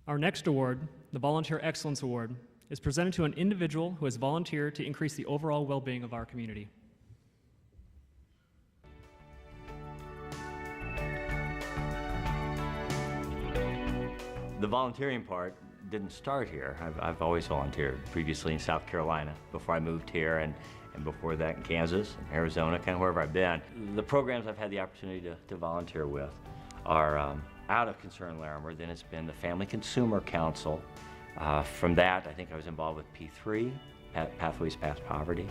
Our next award, the Volunteer Excellence Award, is presented to an individual who has volunteered to increase the overall well-being of our community. The volunteering part didn't start here. I've always volunteered, previously in South Carolina, before I moved here, and before that in Kansas, and Arizona, kind of wherever I've been. The programs I've had the opportunity to volunteer with are out of Concern Larimer. Then it's been the Family Consumer Council. From that, I think I was involved with P3, Pathways Past Poverty.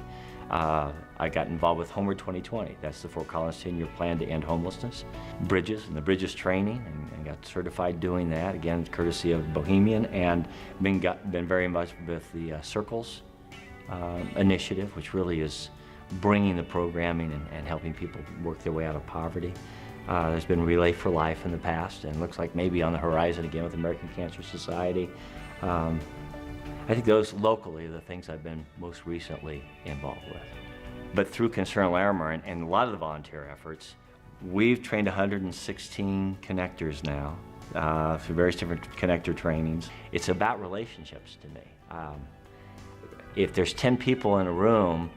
I got involved with Homeward 2020. That's the Fort Collins 10-year plan to end homelessness. Bridges and the Bridges training, and got certified doing that, again, courtesy of Bohemian, and been very much with the Circles initiative, which really is bringing the programming and helping people work their way out of poverty. There's been Relay for Life in the past, and looks like maybe on the horizon again with American Cancer Society. I think those locally are the things I've been most recently involved with. But through Concern Larimer and a lot of the volunteer efforts, we've trained 116 connectors now through various different connector trainings. It's about relationships to me. If there's 10 people in a room,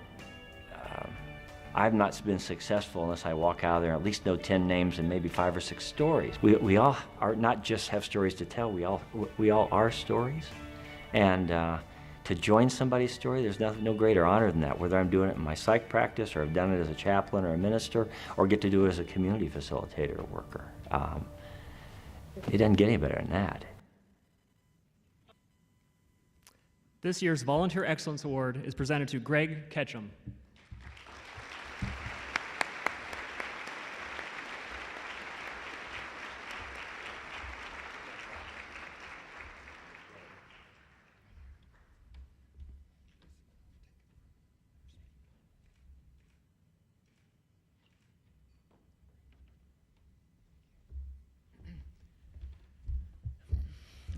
I've not been successful unless I walk out of there and at least know 10 names and maybe 5 or 6 stories. We all are not just have stories to tell, we all are stories. And to join somebody's story, there's no greater honor than that, whether I'm doing it in my psych practice or I've done it as a chaplain or a minister or get to do it as a community facilitator or worker. It doesn't get any better than that. This year's Volunteer Excellence Award is presented to Greg Ketchum.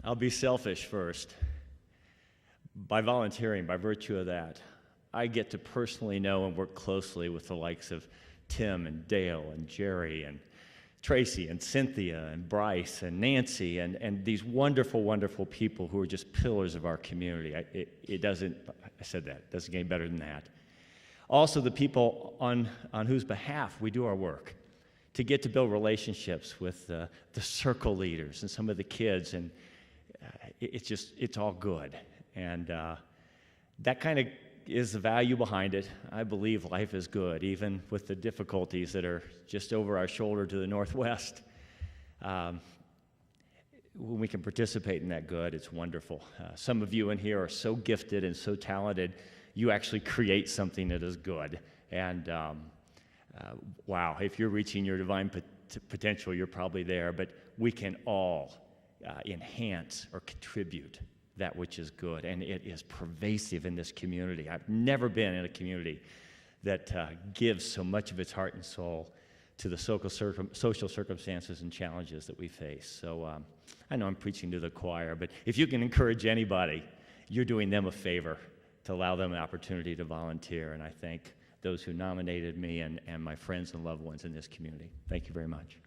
I'll be selfish first. By volunteering, by virtue of that, I get to personally know and work closely with the likes of Tim and Dale and Jerry and Tracy and Cynthia and Bryce and Nancy and these wonderful, wonderful people who are just pillars of our community. It doesn't get any better than that. Also, the people on whose behalf we do our work, to get to build relationships with the circle leaders and some of the kids, and it's all good. And that kind of is the value behind it. I believe life is good, even with the difficulties that are just over our shoulder to the northwest. When we can participate in that good, it's wonderful. Some of you in here are so gifted and so talented, you actually create something that is good. And wow, if you're reaching your divine potential, you're probably there, but we can all enhance or contribute that which is good, and it is pervasive in this community. I've never been in a community that gives so much of its heart and soul to the social circumstances and challenges that we face. So I know I'm preaching to the choir, but if you can encourage anybody, you're doing them a favor to allow them an opportunity to volunteer, and I thank those who nominated me and my friends and loved ones in this community. Thank you very much.